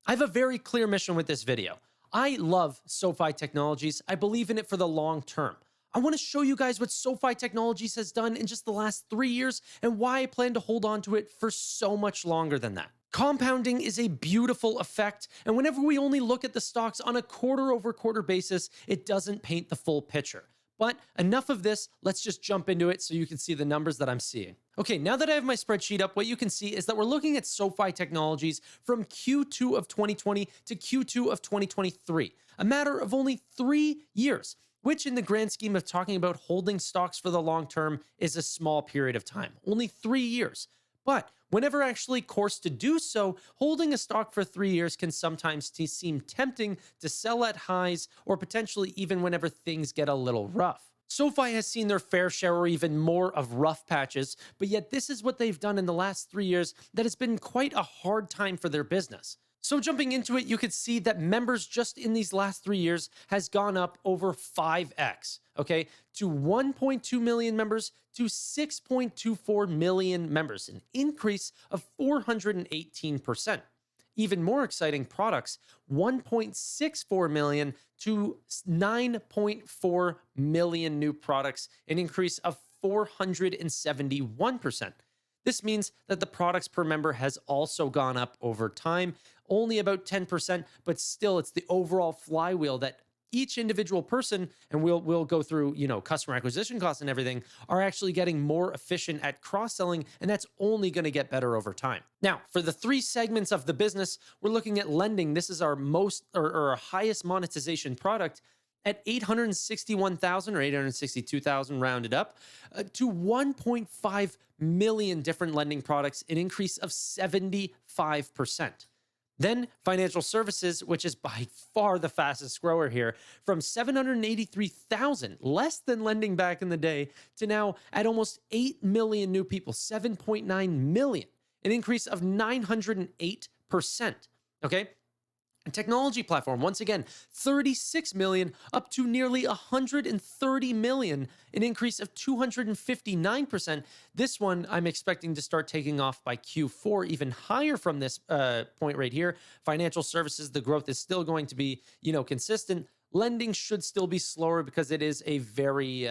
I have a very clear mission with this video. I love SoFi Technologies. I believe in it for the long term. I want to show you guys what SoFi Technologies has done in just the last 3 years and why I plan to hold on to it for so much longer than that. Compounding is a beautiful effect, and whenever we only look at the stocks on a quarter-over-quarter basis, it doesn't paint the full picture. But enough of this, let's just jump into it so you can see the numbers that I'm seeing. Okay, now that I have my spreadsheet up, what you can see is that we're looking at SoFi Technologies from Q2 of 2020 to Q2 of 2023, a matter of only 3 years, which in the grand scheme of talking about holding stocks for the long term is a small period of time, only 3 years. But whenever actually forced to do so, holding a stock for 3 years can sometimes seem tempting to sell at highs or potentially even whenever things get a little rough. SoFi has seen their fair share or even more of rough patches, but yet this is what they've done in the last 3 years that has been quite a hard time for their business. So jumping into it, you could see that members just in these last 3 years has gone up over 5x, okay, to 1.2 million members to 6.24 million members, an increase of 418%. Even more exciting products, 1.64 million to 9.4 million new products, an increase of 471%. This means that the products per member has also gone up over time, only about 10%, but still it's the overall flywheel that each individual person, and we'll go through, customer acquisition costs and everything, are actually getting more efficient at cross-selling, and that's only going to get better over time. Now, for the 3 segments of the business, we're looking at lending. This is our most or our highest monetization product at 861,000 or 862,000 rounded up to 1.5 million different lending products, an increase of 75%. Then financial services, which is by far the fastest grower here, from 783,000, less than lending back in the day, to now at almost 8 million new people, 7.9 million, an increase of 908%. Okay? And technology platform, once again, 36 million up to nearly 130 million, an increase of 259%. This one I'm expecting to start taking off by Q4, even higher from this point right here. Financial services, the growth is still going to be, consistent. Lending should still be slower because it is a very,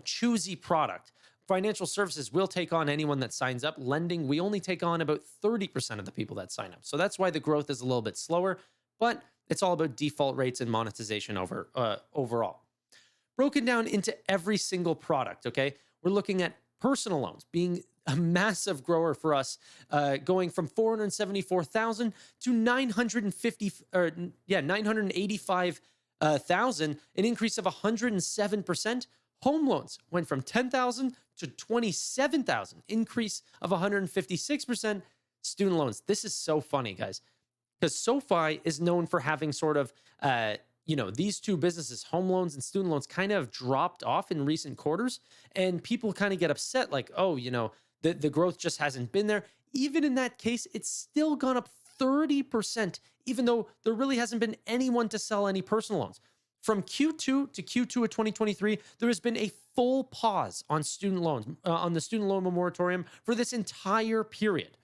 choosy product. Financial services will take on anyone that signs up. Lending, we only take on about 30% of the people that sign up. So that's why the growth is a little bit slower, but it's all about default rates and monetization overall. Broken down into every single product, okay? We're looking at personal loans being a massive grower for us, going from 474,000 to 985,000, an increase of 107%. Home loans went from 10,000 to 27,000, increase of 156%. Student loans, this is so funny, guys, because SoFi is known for having sort of, these two businesses, home loans and student loans, kind of dropped off in recent quarters, and people kind of get upset, like, oh, the growth just hasn't been there. Even in that case, it's still gone up 30%, even though there really hasn't been anyone to sell any personal loans. From Q2 to Q2 of 2023, there has been a full pause on student loans, on the student loan moratorium for this entire period.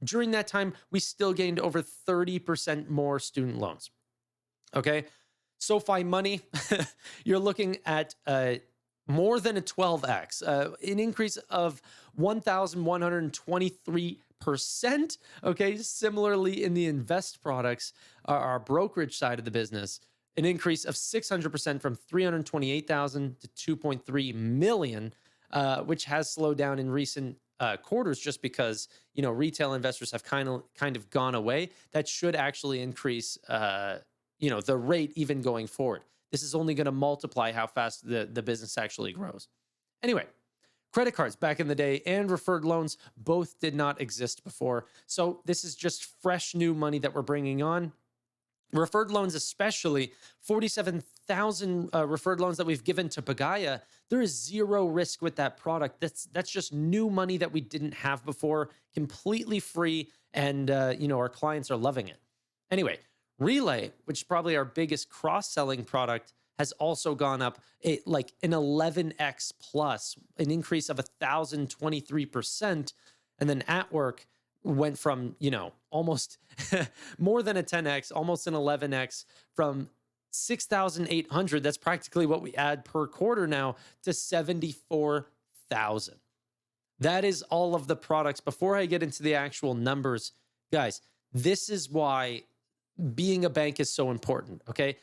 During that time, we still gained over 30% more student loans. Okay, SoFi Money, you're looking at more than a 12x, an increase of 1,123%. Okay, similarly in the invest products, our brokerage side of the business, an increase of 600% from 328,000 to 2.3 million, which has slowed down in recent quarters just because, retail investors have kind of gone away. That should actually increase, the rate even going forward. This is only going to multiply how fast the business actually grows. Anyway, credit cards back in the day and referred loans both did not exist before. So this is just fresh new money that we're bringing on. Referred loans, especially 47,000 referred loans that we've given to Pagaya, there is zero risk with that product. That's just new money that we didn't have before, completely free, and our clients are loving it. Anyway, Relay, which is probably our biggest cross-selling product, has also gone up like an 11x plus, an increase of 1,023%. And then at work, went from, almost more than a 10x, almost an 11x from 6,800. That's practically what we add per quarter now to 74,000. That is all of the products. Before I get into the actual numbers, guys, this is why being a bank is so important, okay?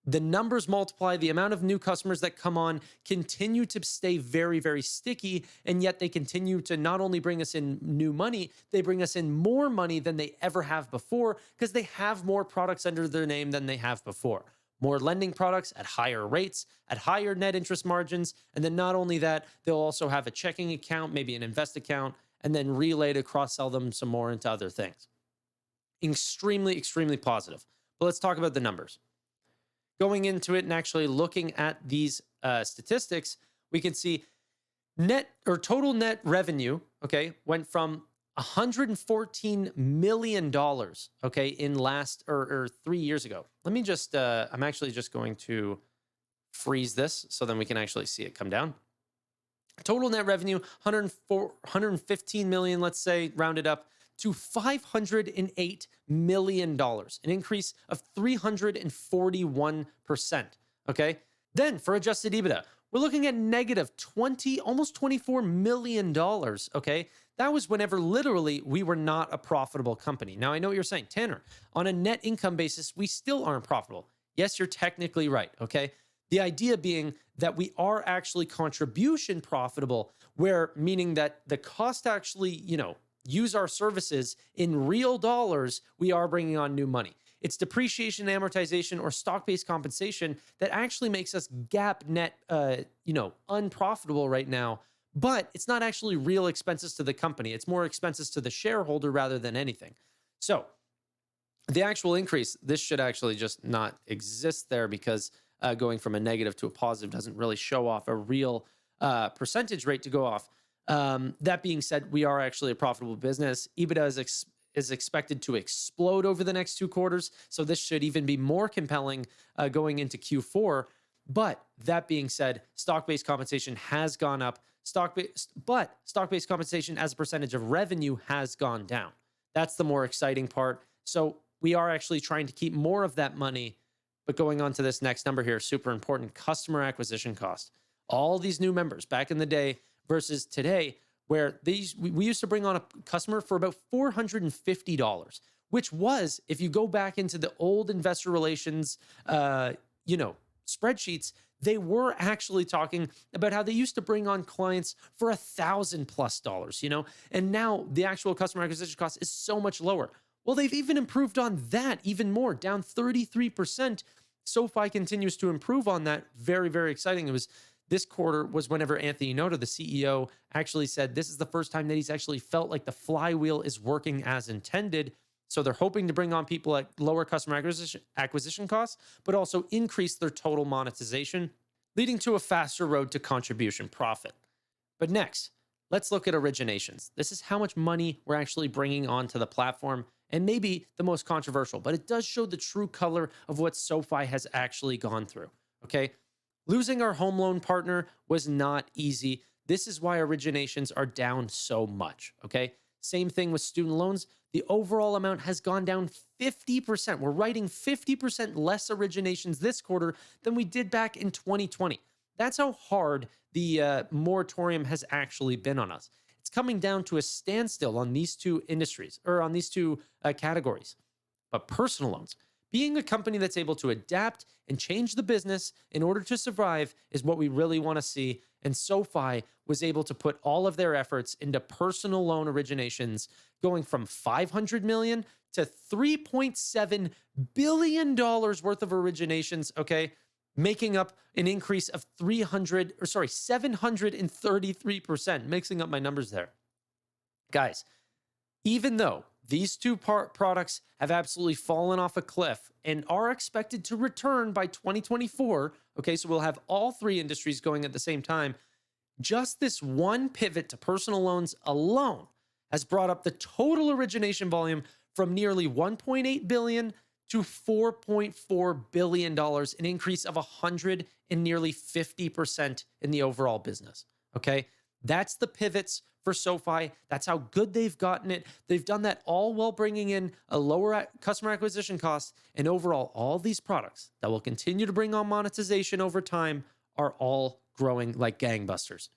The numbers multiply, the amount of new customers that come on continue to stay very, very sticky. And yet they continue to not only bring us in new money, they bring us in more money than they ever have before because they have more products under their name than they have before. More lending products at higher rates, at higher net interest margins. And then not only that, they'll also have a checking account, maybe an invest account, and then relay to cross-sell them some more into other things. Extremely, extremely positive. But let's talk about the numbers. Going into it and actually looking at these statistics, we can see total net revenue, okay, went from $114 million, okay, in last or 3 years ago. Let me just, I'm actually just going to freeze this so then we can actually see it come down. Total net revenue, 115 million, let's say, rounded up to $508 million, an increase of 341%, okay? Then for adjusted EBITDA, we're looking at negative almost $24 million, okay? That was whenever literally we were not a profitable company. Now, I know what you're saying, Tanner, on a net income basis, we still aren't profitable. Yes, you're technically right, okay? The idea being that we are actually contribution profitable, meaning that the cost actually, use our services in real dollars, we are bringing on new money. It's depreciation, amortization, or stock-based compensation that actually makes us GAAP net, unprofitable right now. But it's not actually real expenses to the company. It's more expenses to the shareholder rather than anything. So the actual increase, this should actually just not exist there because going from a negative to a positive doesn't really show off a real percentage rate to go off. That being said, we are actually a profitable business. EBITDA is expected to explode over the next 2 quarters. So this should even be more compelling going into Q4. But that being said, stock-based compensation has gone up. Stock-based compensation as a percentage of revenue has gone down. That's the more exciting part. So we are actually trying to keep more of that money. But going on to this next number here, super important, customer acquisition cost. All these new members back in the day versus today, where we used to bring on a customer for about $450, which was, if you go back into the old investor relations, spreadsheets, they were actually talking about how they used to bring on clients for $1,000+, and now the actual customer acquisition cost is so much lower. Well, they've even improved on that even more, down 33%. SoFi continues to improve on that. Very, very exciting. This quarter was whenever Anthony Noto, the CEO, actually said this is the first time that he's actually felt like the flywheel is working as intended. So they're hoping to bring on people at lower customer acquisition costs, but also increase their total monetization, leading to a faster road to contribution profit. But next, let's look at originations. This is how much money we're actually bringing onto the platform, and maybe the most controversial, but it does show the true color of what SoFi has actually gone through, okay? Losing our home loan partner was not easy. This is why originations are down so much, okay? Same thing with student loans. The overall amount has gone down 50%. We're writing 50% less originations this quarter than we did back in 2020. That's how hard the moratorium has actually been on us. It's coming down to a standstill on these two industries, or on these two categories. But personal loans, being a company that's able to adapt and change the business in order to survive is what we really want to see. And SoFi was able to put all of their efforts into personal loan originations, going from $500 million to $3.7 billion worth of originations, okay? Making up an increase of 733%, mixing up my numbers there. Guys, even though these two products have absolutely fallen off a cliff and are expected to return by 2024. Okay, so we'll have all 3 industries going at the same time. Just this one pivot to personal loans alone has brought up the total origination volume from nearly $1.8 billion to $4.4 billion, an increase of 150% in the overall business. Okay, that's the pivots for SoFi. That's how good they've gotten it. They've done that all while bringing in a lower customer acquisition cost. And overall, all these products that will continue to bring on monetization over time are all growing like gangbusters.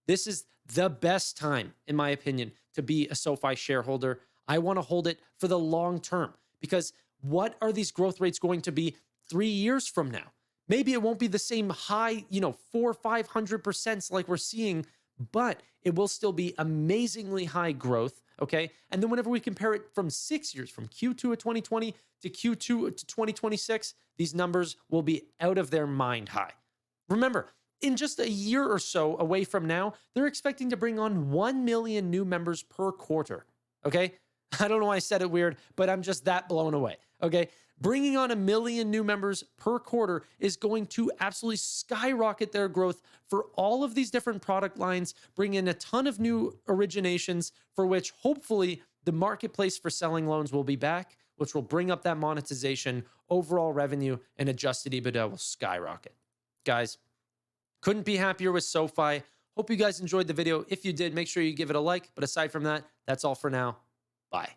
This is the best time, in my opinion, to be a SoFi shareholder. I want to hold it for the long term because what are these growth rates going to be 3 years from now? Maybe it won't be the same high, 400-500% like we're seeing, but it will still be amazingly high growth. Okay. And then whenever we compare it from 6 years, from Q2 of 2020 to Q2 to 2026, these numbers will be out of their mind high. Remember, in just a year or so away from now, they're expecting to bring on 1 million new members per quarter. Okay. I don't know why I said it weird, but I'm just that blown away. Okay. Bringing on 1 million new members per quarter is going to absolutely skyrocket their growth for all of these different product lines, bring in a ton of new originations for which hopefully the marketplace for selling loans will be back, which will bring up that monetization, overall revenue, and adjusted EBITDA will skyrocket. Guys, couldn't be happier with SoFi. Hope you guys enjoyed the video. If you did, make sure you give it a like. But aside from that, that's all for now. Bye.